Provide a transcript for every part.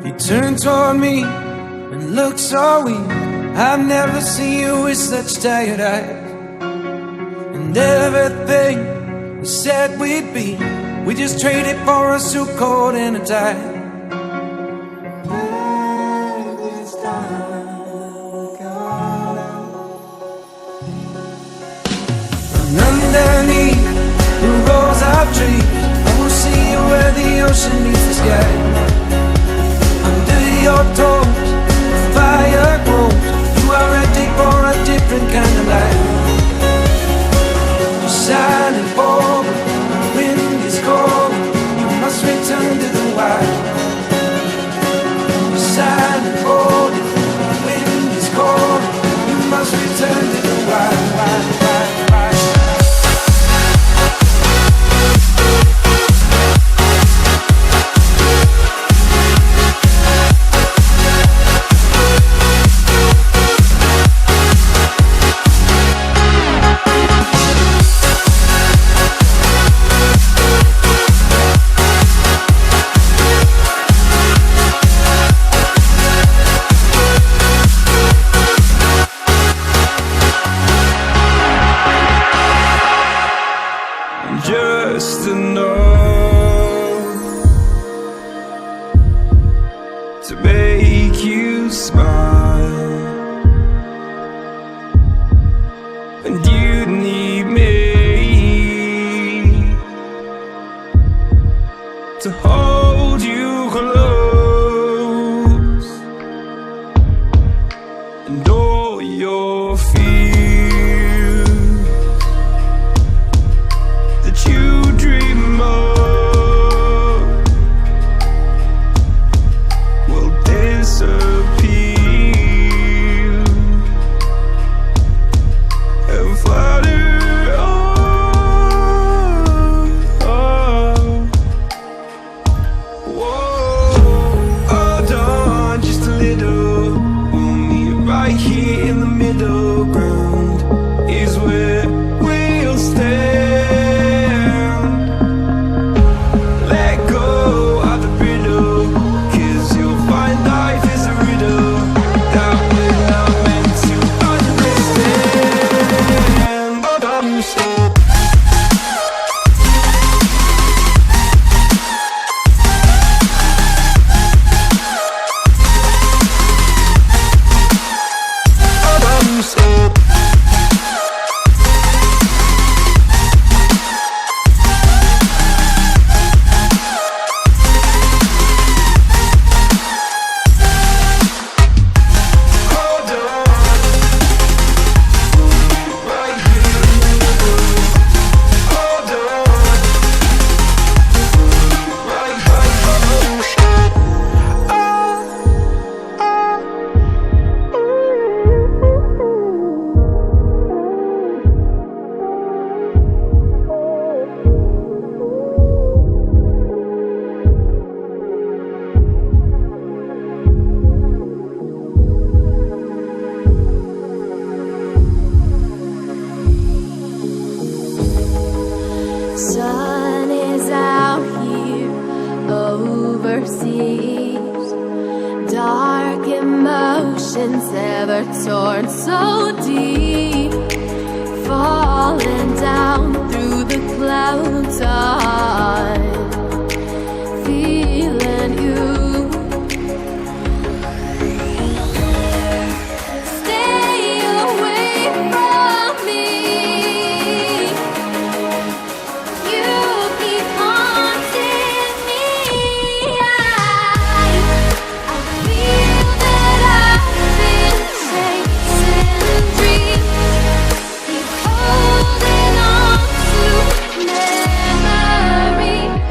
You turned toward me and looked so weak. I've never seen you with such tired eyes. And everything we said we'd be, we just traded for a suit coat and a tie. And underneath the rows of trees, I will see you where the ocean meets the sky. Under your toes, the fire grows. You are ready for a different kind of life. You're shining forward, the wind is cold. You must return to the wild. You're shining forward, the wind is cold. You must return to the wild, wild, wild, wild. Just enough to make you smile, and you need me to hold you close, and all your fears that you dream of will disappear and flutter on. Whoa, hold on just a little. We'll meet right here in the middle ground is where we'll stay. Sun is out here overseas. Dark emotions ever torn so deep, falling down through the clouds. I'm feeling you. Stay away from me. Memory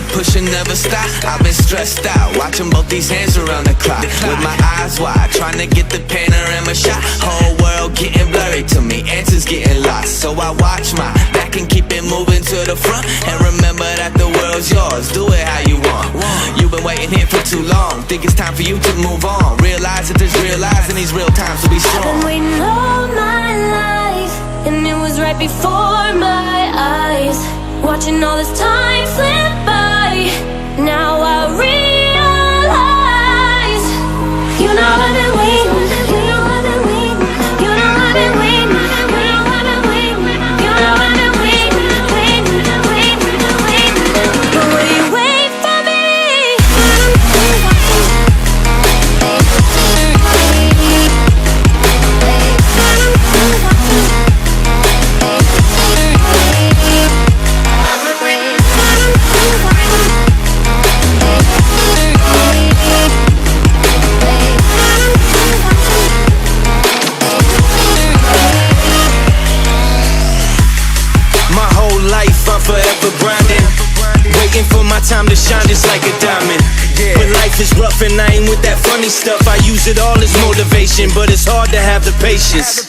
the push and never stop. I've been stressed out, watching both these hands around the clock. With my eyes wide, trying to get the panorama shot. Whole world getting blurry to me, answers getting lost. So I watch my back and keep it moving to the front. And remember that the world's yours, do it how you want. You've been waiting here for too long, think it's time for you to move on. Realize that there's real lies in these real times to be I've been strong. waiting all my life, and it was right before my eyes. Watching all this time slip by, now I realize. You know I've been waiting, you know I've been waiting, you know I've been waiting, you know I've been waiting, you know I've been waiting, waiting, waiting, waiting. But will you wait for me? My whole life I'm forever grinding, waiting for my time to shine just like a diamond. But life is rough and I ain't with that funny stuff. I use it all as motivation, but it's hard to have the patience.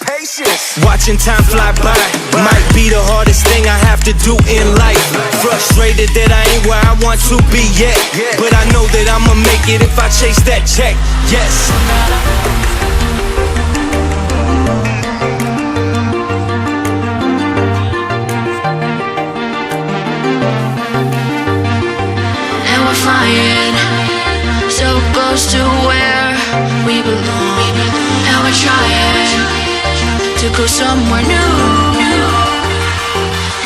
Watching time fly by might be the hardest thing I have to do in life. Frustrated that I ain't where I want to be yet, but I know that I'ma make it if I chase that check. Yes. And we're flying so close to where we belong. And we're trying to go somewhere new.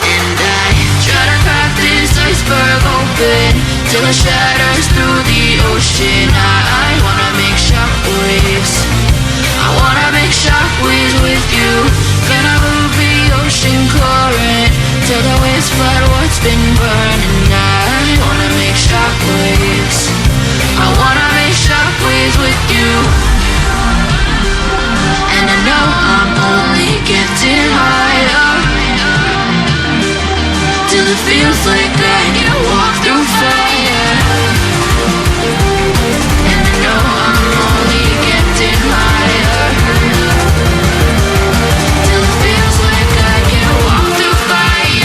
And I try to crack this iceberg open till it shatters through the ocean. I wanna make shockwaves, I wanna make shockwaves with you. Gonna move the ocean current till the waves flood what's been burning. I wanna make shockwaves, I wanna make shockwaves with you. And I know I'm only getting higher, till it feels like I can walk through fire. And I know I'm only getting higher, till it feels like I can walk through fire.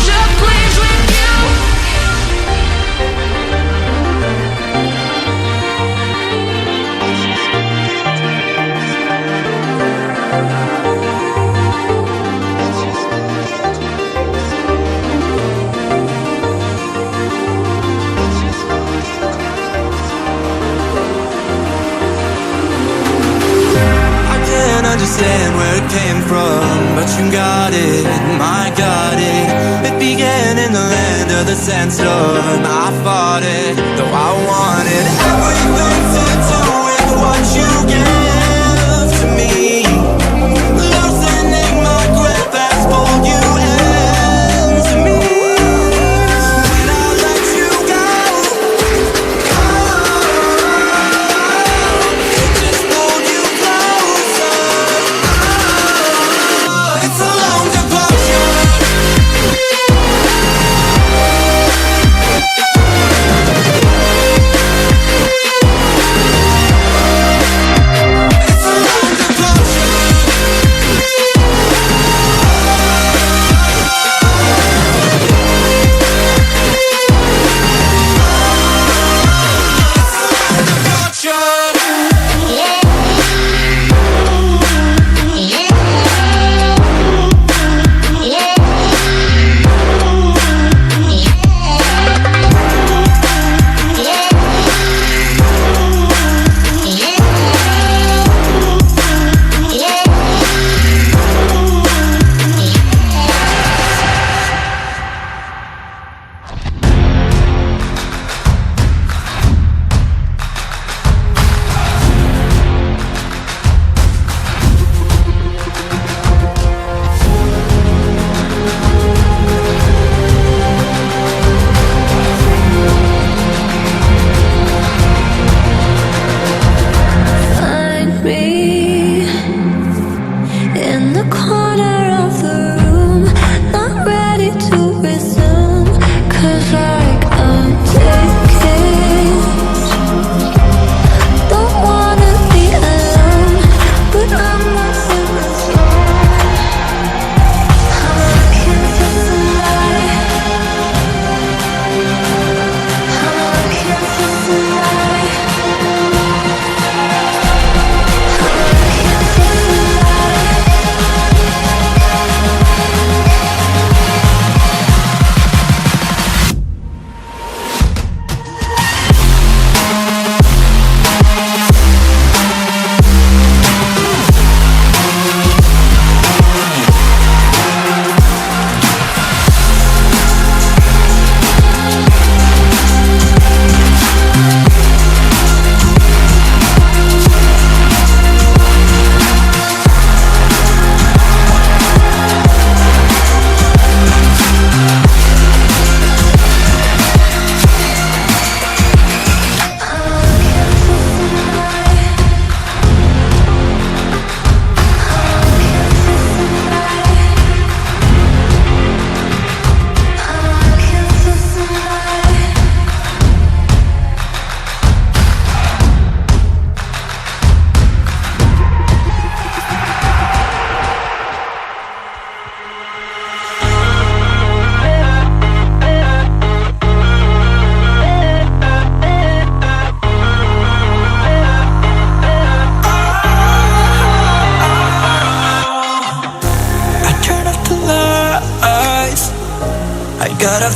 Shockwaves with you. I can't understand where it came from, but you got it, I got it. It began in the land of the sandstorm. I fought it, though I wanted everything to do with what you gave to me. Loosening my grip as pulled you into me. When I let you go, it just pulled you closer. It's a long departure.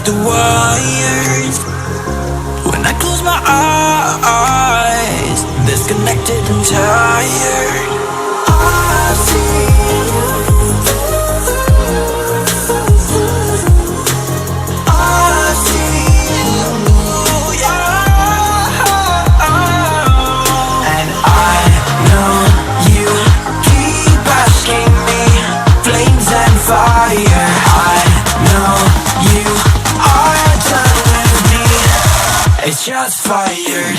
the wires. When I close my eyes, disconnected and tired. I see you. I see you, yeah. And I know you keep asking me, flames and fire. I know you are done with me. It's just fired.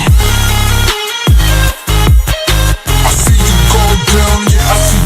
I see you go down, yeah, I see